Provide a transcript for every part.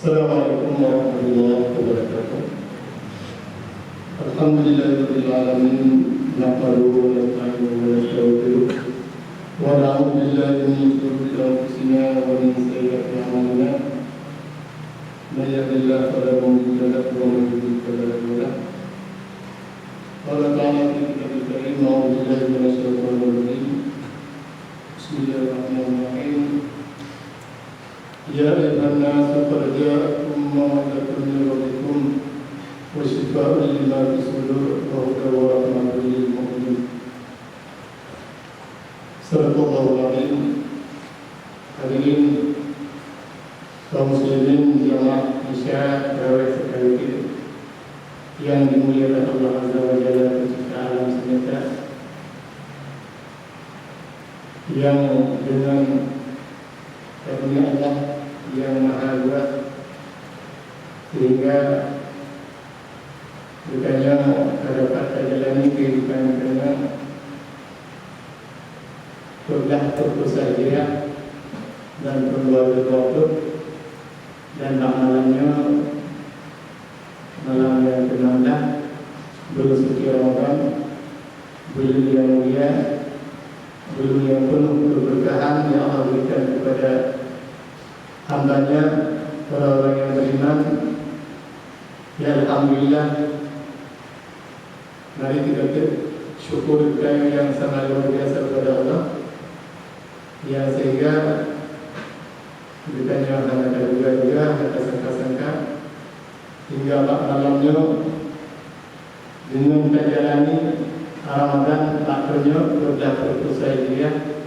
Assalamualaikum warahmatullahi wabarakatuh. Alhamdulillahirabbil alamin, nahmaduhu wa nasta'inuhu wa nastaghfiruh wa na'udzu billahi min shururi anfusina wa min sayyiati a'malina. May yahdihillahu fala mudilla lahu wa may yudlil fala hadiya lahu. Qala ta'ala fi kitabil karim, a'udzu billahi minasy syaithanir rajim. Bismillahirrahmanirrahim. Ya ayyuhan nasu qad ja'akum maw'izatun min rabbikum wa shifaa'un lima fis sudur wa hudan wa rahmatun lil mu'minin. Sadaqallahul azim. Hadirin kaum muslimin jamaah Isya Tarawih sekaligus yang dimuliakan Allah Azza wa Jalla pencipta alam semesta, yang dengan karunia Allah yang maha luas sehingga bukannya dapat terjalani kehidupan dengan berdah terpusat dan berbuat waktu dan amalannya malam yang ke-16 bulan suci Ramadan, bulan yang mulia, bulan yang penuh keberkahan yang Allah berikan kepada hambanya, orang-orang yang beriman. Ya alhamdulillah, mari kita syukur yang sangat luar biasa kepada Allah yang sehingga bukannya hanya terduga-duga, hanya sangka-sangka, hingga malamnya dengan kita jalani Ramadan akhirnya sudah terusai dia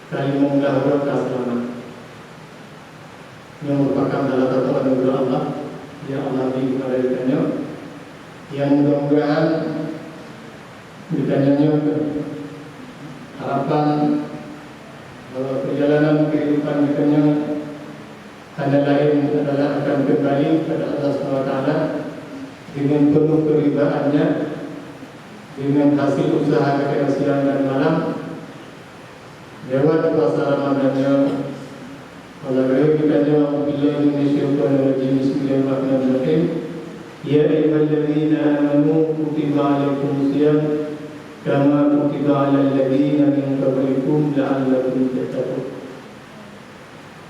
kali menggahur keselamatan yang merupakan salah satu anugerah Allah yang Allah beri kepada kita, yang mudah-mudahan ditanyanya harapan bahwa perjalanan kehidupan kita hanya lain adalah akan kembali kepada Allah SWT dengan penuh keribaannya, dengan hasil usaha kita siang dan malam lewat puasa Ramadannya. Oleh kita jawab billahi minasyaitonir rajim. Bismillahirrahmanirrahim. Ya ayyuhalladzina amanu kutiba alaikumus shiyam kama kutiba alal ladzina min qablikum la'allakum tattaqun.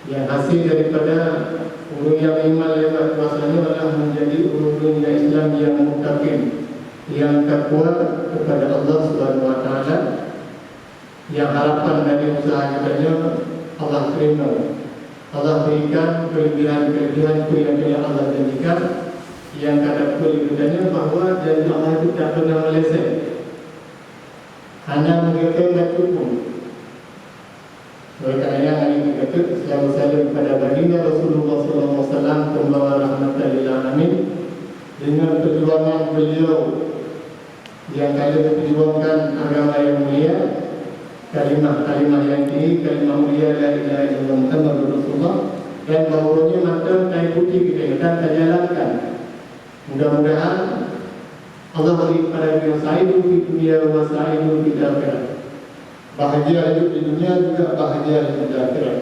Yang hasil daripada urun yang iman lewat puasanya adalah menjadi urun Islam yang muttaqin, yang takwa kepada Allah Subhanahu wa taala, yang harapan dari usaha kita Allah terima. Allah berikan kelebihan-kelebihan yang Allah janjikan, yang kata kelebihannya bahwa janji Allah itu tak pernah meleset, hanya mengatakan tak cukup. Oleh karenanya hari ini kita selalu salam kepada baginda Rasulullah SAW, pembawa rahmatan lil alamin, dengan perjuangan beliau yang kali memperjuangkan agama yang mulia, kalimah-kalimah yang tinggi, kalimah mulia la ilaha illallah Muhammadur Rasulullah, dan baunya mata kain putih kita dan terjalankan. Mudah-mudahan Allah beri kepada kita sa'idu di dunia wa sa'idu di akhirat. Bahagia hidup di dunia juga bahagia di akhirat.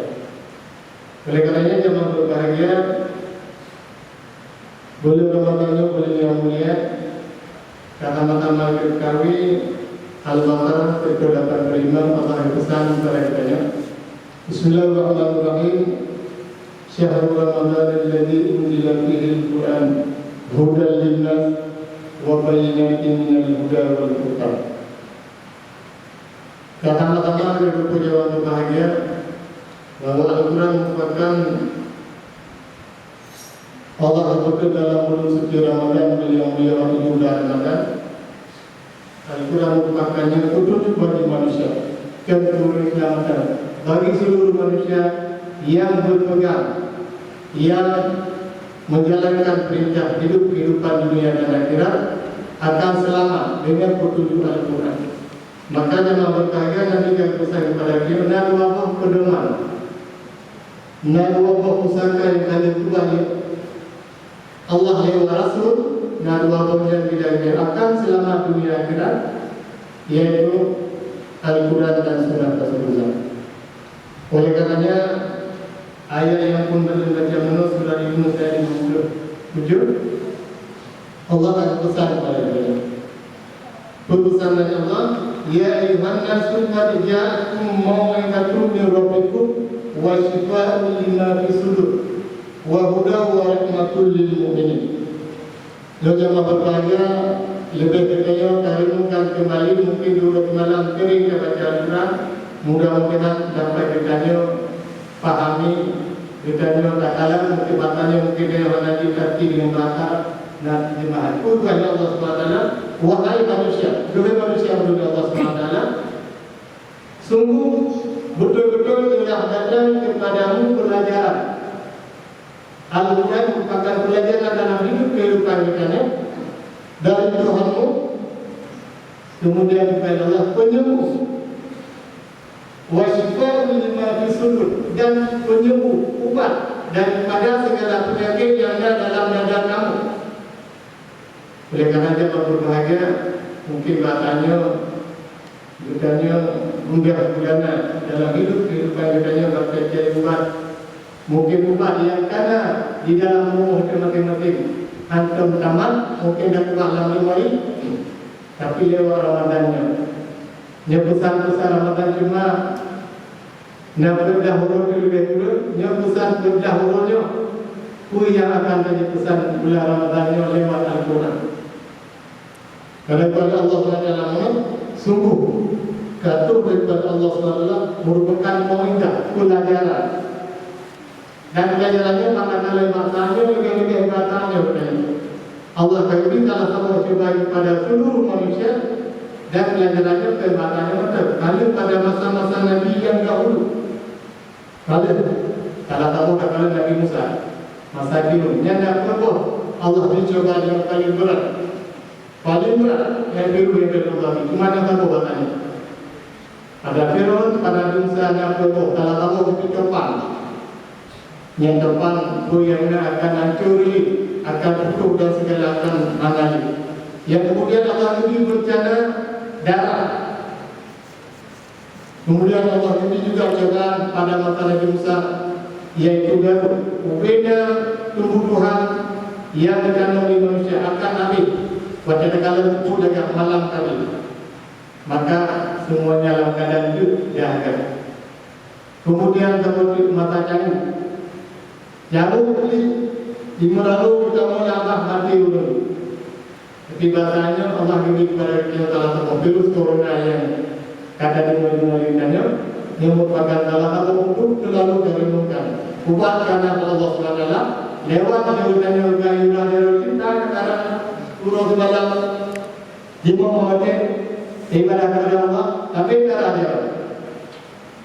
Oleh karenanya jemaah berbahagia, bulan Ramadan bulan yang mulia, kata-kata kami Al-Baqarah ke-85 Allah berpesan kepada kita. Bismillahirrahmanirrahim. Syahrul Ramadan alladzi unzila fihi al-Qur'an hudan lin-nas wa bayyinatin minal huda wal furqan. Kata-kata dari perjuangan berbahagia bahwa Al-Quran merupakan Allah berfirman dalam bulan suci Ramadan yang mulia waktu bulan Ramadan. Al-Quran merupakannya petunjuk bagi manusia, keselamatan bagi seluruh manusia yang berpegang, yang menjalankan perintah hidup kehidupan dunia dan akhirat akan selamat dengan petunjuk Al-Quran. Maka jangan berbahagia nanti yang pesan kepada kita, nak wabah pedoman, nak wabah pusaka yang ada Tuhan Allah lewat Rasul, nak wabah yang tidak akan selamat dunia akhirat, yaitu Al-Quran dan Sunnah Rasulullah. Oleh karenanya ayat yang pun berbaca menurut surah Yunus ayat 57. Allah akan pesan kepada kita. Pesan dari Allah, ya ayuhan nasu qad ja'akum mau'izatun min rabbikum wa shifaa'un lima fi sudur wa hudan wa rahmatul lil mu'minin. Lo jemaah berbahagia, lebih kekayaan renungkan kembali mungkin dulu malam kering baca Al-Quran, mudah-mudahan dapat kita pahami, kita tak mungkin batanya mungkin dia menjadi tertib dengan bahasa dan jemaah. Wahai Allah SWT, wahai manusia, dua manusia menurut Allah SWT, sungguh betul-betul telah datang kepadamu pelajaran. Al-Quran merupakan pelajaran dalam hidup kehidupan kita dari Tuhanmu. Kemudian kepada Allah penyembuh, wa shifaa'un lima fi sudur, dan penyembuh, ubat daripada segala penyakit yang ada dalam dada kamu. Oleh kerana dia berbahagia, mungkin katanya mudah bulanan dalam hidup kehidupan kita berkecil ubat. Mungkin ubat yang karena di dalam rumah masing-masing hantam taman, mungkin dah kurang dalam 5 hari, tapi lewat Ramadannya. Nya pesan-pesan Ramadan cuma nak berdahulu dulu, nya pesan berdahulunya, kui yang akan jadi pesan bulan Ramadannya lewat Al-Quran. Kerana Allah SWT sungguh kata daripada Allah SWT merupakan mau'izah, pelajaran. Dan pelajarannya manakala maksanya lebih hebatnya Allah beri salah satu sebaik pada seluruh manusia, dan pelajarannya kehebatannya betul. Kalau pada masa-masa Nabi yang dahulu, kalau salah satu kata Nabi Musa, masa Fir'aun, yang dah perbuat Allah dicoba dengan paling berat yang Fir'aun yang kedua lagi. Cuma yang tahu katanya. Pada Fir'aun, pada Musa yang perbuat, salah satu kecopan. Yang depan goyangnya akan hancuri, akan putus dan segala akan mengalir. Yang kemudian Allah ini bencana darah. Kemudian Allah ini juga cobaan pada masa Nabi Musa, yaitu berbeda tumbuhan yang dikandung oleh manusia akan habis pada kala itu dekat malam kali. Maka semuanya dalam keadaan itu jahat. Kemudian seperti mata kayu. Jauh di lalu kita mau nambah mati dulu. Tapi bahasanya Allah beri kepada kita salah satu virus corona yang kata dimulai-mulainya, yang merupakan salah satu untuk selalu direnungkan. Ubat karena Allah SWT lewat diurutannya gayulah dari kita sekarang turun ke dalam jiwa mawajib ibadah kepada Allah, tapi tidak ada.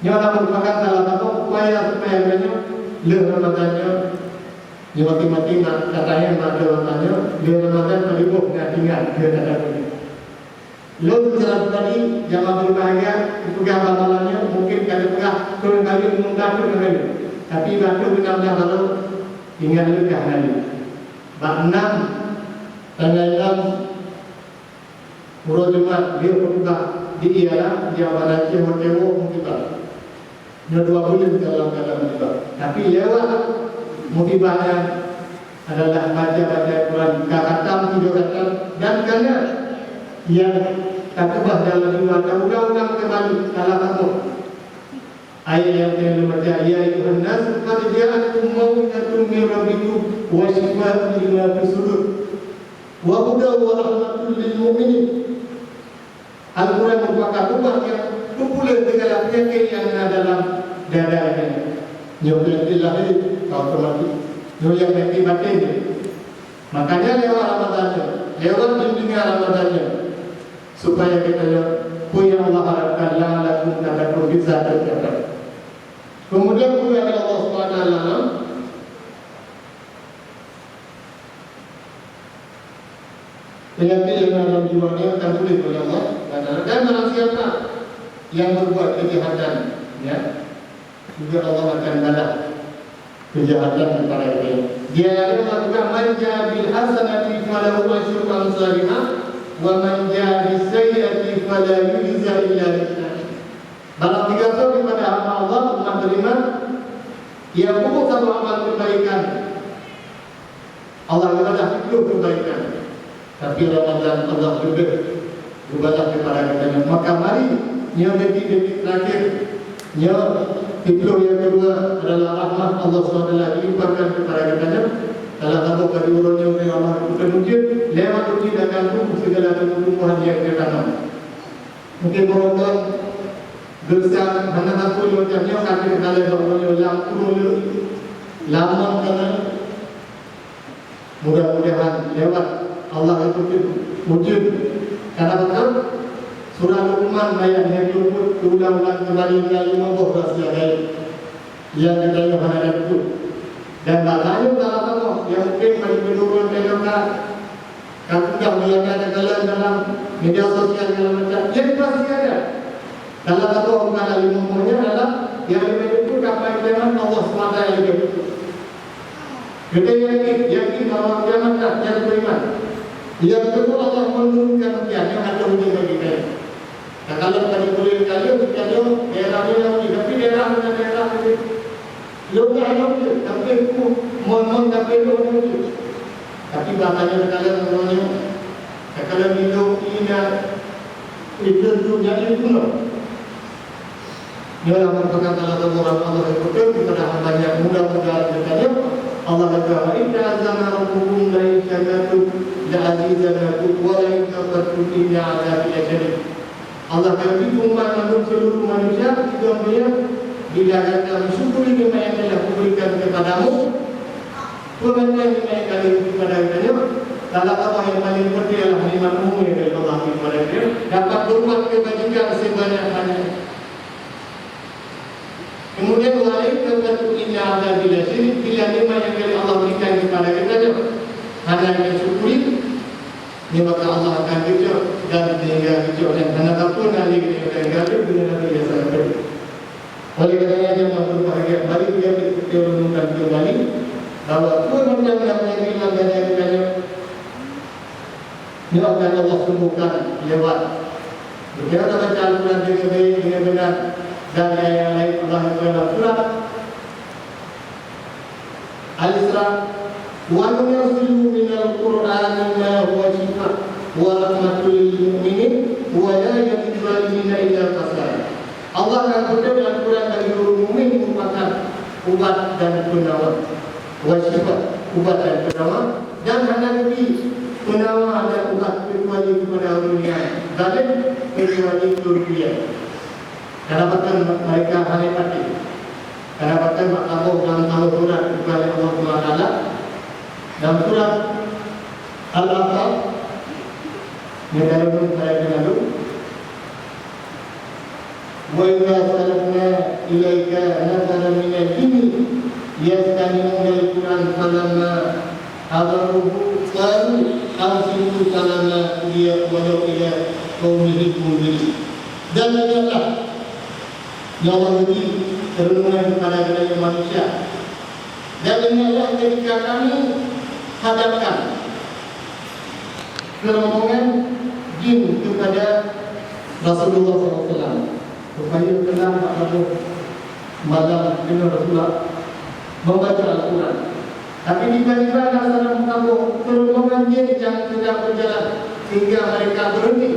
Yang merupakan salah satu upaya supaya kita Ramadannya, yang mati-mati katanya pada Ramadannya, Ramadan terlibat dengan tinggal dia tak ada lagi. Lalu secara tadi jamaah berbahagia, pegang amalannya mungkin kada pegang turun kali mengungkap dengan tapi batu benar-benar lalu tinggal lekah lagi. Bab 6 tanggal 6 Murah Jumat dia berubah di ialah dia pada cewek-cewek kita. Nya 2 bulan dalam keadaan musibah. Tapi lewat musibahnya adalah baca-baca Quran, khatam 3 khatam, dan karena yang takubah dalam jiwa, ulang-ulang kembali salah satu ayat yang saya baca, ya ayuhan nas qad ja'akum mau'izatun min rabbikum wa shifaa'un lima fi sudur wa hudan wa rahmatul lil mu'minin. Al-Quran merupakan obat yang populer segala penyakit yang ada dalam dadanya. Nyobel lahir otomatis. Yang penyakit batin. Makanya lewat Ramadannya, lewat bimbingan Ramadannya, supaya kita punya Allah harapkan la'alakum tattaqun bisa tercapai. Kemudian pula Allah SWT penyakit yang dalam jiwanya akan boleh oleh Allah. Dan barang siapa yang berbuat kejahatan, ya, juga Allah akan balas kejahatan kepada dia. Dia yang melakukan manja bil hasanati falahu asyru amsalihha wa manja bis sayyiati fala yujza illa biha. Barang 3 kepada hamba Allah umat beriman, Ia pupuk satu amal kebaikan, Allah ibadah itu kebaikan. Tapi Ramadan Allah juga ibadah kepada kita. Maka mari yang detik-detik terakhir, yang Hibluh yang kedua adalah rahmat Allah SWT dilimpahkan kepada kita. Salah satu kadiurannya oleh Allah itu mungkin lewat uji dan gantung segala tumbuhan yang kita tanam. Mungkin berontak besar hanya satu macamnya kaki kepala orang yang kurung lama karena mudah-mudahan lewat Allah itu wujud. Karena betul surah Luqman ayat 20 ulang-ulang kembali dari membuat rahsia yang kita hanya itu. Dan bahkan dalam Allah yang mungkin bagi penurun mereka kalau tidak melihat dalam media sosial dalam macam yang pasti ada. Dalam satu bukan alim umumnya adalah yang lebih itu kapan kiamat Allah SWT yang lebih itu. Kita yakin bahwa kiamat yang beriman. Yang kedua Allah menurunkan ujian yang ada ujian bagi kita. Nah, kalau tadi boleh kalian daerahnya yang uji, tapi daerah itu lebih ada uji, tapi itu mohon tapi itu uji. Tapi bahasanya kalian semuanya, kalian hidup itu dunia itu kuno. Dia merupakan salah satu orang Allah yang betul kepada hambanya. Mudah-mudahan bertanya Allah berkata, Inna azana rabbukum la in syakartum la azizanakum wa la in kafartum inna azabi lasyadid. Allah berfirman kepada seluruh manusia ketika bila kamu syukuri nikmat yang telah kuberikan kepadamu, kuberikan nikmat yang kalian kepada kita. Salah satu yang paling penting adalah nikmat umum yang dari Allah kepada kita. Dapat berbuat kebajikan sebanyak-banyaknya. Kemudian walaik kepada inna azabi lasyadid, bila nikmat yang dari Allah berikan kepada kita hanya yang syukuri, ini maka Allah akan kejut dan sehingga kejut dan hanya takut nanti kita akan gaduh dengan Nabi yang sangat baik. Oleh kerana yang berbahagia, mari kita renungkan kembali bahawa Tuhan yang bilang dan ini akan Allah sembuhkan lewat berkata baca Al-Quran dengan baik, dengan benar. Dan yang lain Allah dalam surah Al-Isra, wa nunazzilu minal Qur'ani ma huwa shifa' wa rahmatul lil mu'minin wa la yazidul zalimina illa khasara. Allah akan berkata dalam Quran bagi seluruh mukmin merupakan ubat dan penawar. Wa shifa', ubat dan penawar, dan hanya lebih penawar dan ubat kecuali kepada dunia. Zalim kecuali dunia. Karena bahkan mereka hanya mati. Karena bahkan Allah dalam satu surat kepada Allah SWT dalam surat Al-Aqsa yang dalam saya lalu, wa idza salafna ilaika nazara min al-jinni yastami'una al-Qur'an falamma hadaruhu qalu ansitu salama liya walau ila qawmihi munziri. Dan adalah yang Allah beri renungan kepada kita manusia. Dan inilah ketika kami hadapkan kerombongan jin kepada Rasulullah SAW supaya kenal Pak malam dengan Rasulullah membaca Al-Quran. Tapi tiba-tiba dalam kampung kerombongan jin yang sedang berjalan sehingga mereka berhenti.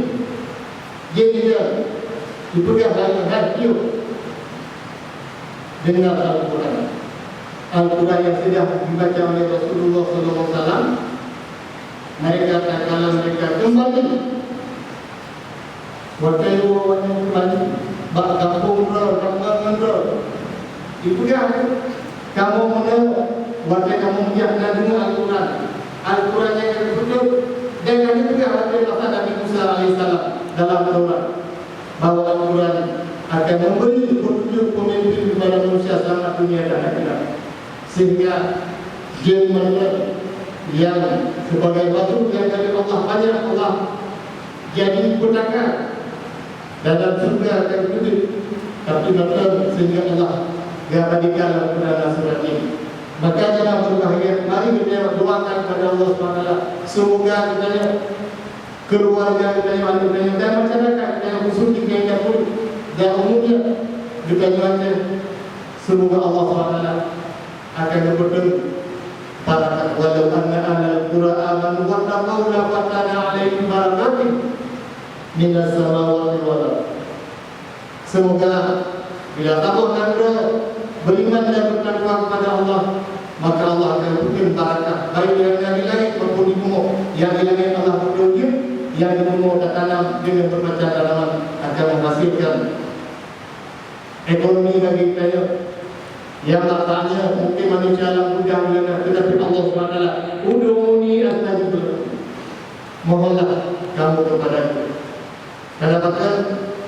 Jin juga dipegang dengan hidup dengar Al-Quran. Al-Quran yang sudah dibaca oleh Rasulullah SAW. Mereka tak kalah mereka kembali. Waktu awalnya kembali, bak kampung ro, ibu kan, kamu mana? Waktu kamu menjadi dengar Al-Quran. Al-Quran yang betul. Dan kami juga waktu masa Nabi Musa alaihissalam dalam Taurat bahawa Al-Quran akan memberi petunjuk pemimpin kepada manusia selamat dunia dan akhirat. Sehingga jin mereka yang sebagai batu yang dari Allah banyak Allah jadi petaka dalam surga akan hidup. Tapi mereka sehingga Allah gabadikan Al-Quran surat ini. Maka jangan berbahagia. Mari kita doakan kepada Allah SWT. Semoga kita keluarga kita dan masyarakat yang khusus di Kenya pun dan umumnya kita semoga Allah SWT akan berbetul para walau anna ahlal qura amanu wattaqaw la fatana 'alaihim barakatin minas samawati wal ardh. Semoga bila kamu anda beriman dan bertakwa kepada Allah, maka Allah akan berikan barakah baik yang di langit maupun di bumi. Yang di langit Allah berdoa, yang di bumi tertanam dengan bermacam tanaman akan menghasilkan ekonomi bagi kita. Yang katanya mungkin manusia alam mudah mendengar, tetapi Allah SWT udhuni astajib lakum, mohonlah kamu kepadaku. Kenapa?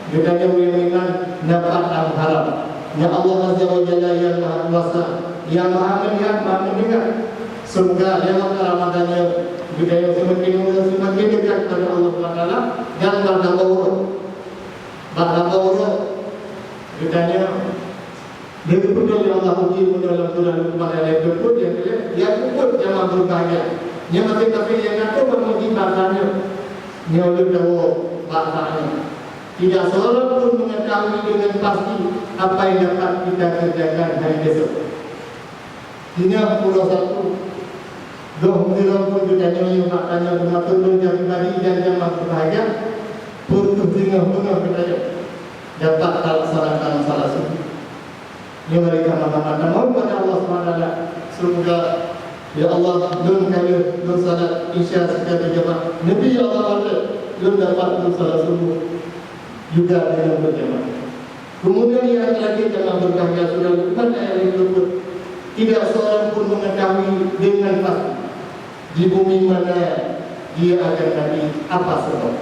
Katanya beriman dapat harap. Ya Allah Azza wa Jalla yang Maha Kuasa, yang Maha melihat, Maha mendengar. Semoga lewat Ramadannya budaya semakin dekat kepada Allah SWT dan berdampak katanya betul yang Allah uji dalam surah Luqman ayat 20 yang kuat jamaah berbahagia. Yang tapi yang kata memuji bahasanya, yang tahu bahasanya. Tidak seorang pun mengetahui dengan pasti apa yang dapat kita kerjakan hari besok. Hingga pulau satu, doh pun ditanya yang maknanya betul yang pribadi dan jamaah berbahagia. Punah katanya dapat terlaksanakan salah satu. Yang mereka mengatakan mohon pada Allah SWT, semoga ya Allah lun kali lun salat isya secara berjamaah. Nabi Allah ada lun dapat lun salat subuh juga dengan berjamaah. Kemudian yang lagi jamaah berbahagia surah Luqman ayat 20. Tidak seorang pun mengetahui dengan pasti di bumi mana dia akan mati apa sebab.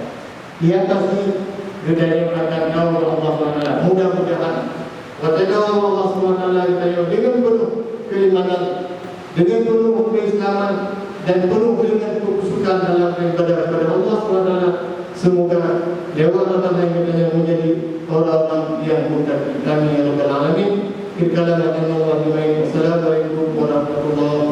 Dia pasti budaya akan tahu Allah SWT. Mudah-mudahan wataƙaw Allah SWT dengan penuh keimanan, dengan penuh keislaman dan penuh dengan kekusukan dalam ibadah kepada Allah SWT. Semoga lewat Ramadan yang menjadi orang-orang yang mudah. Kami ya Rabbal Alamin. Assalamualaikum warahmatullahi wabarakatuh.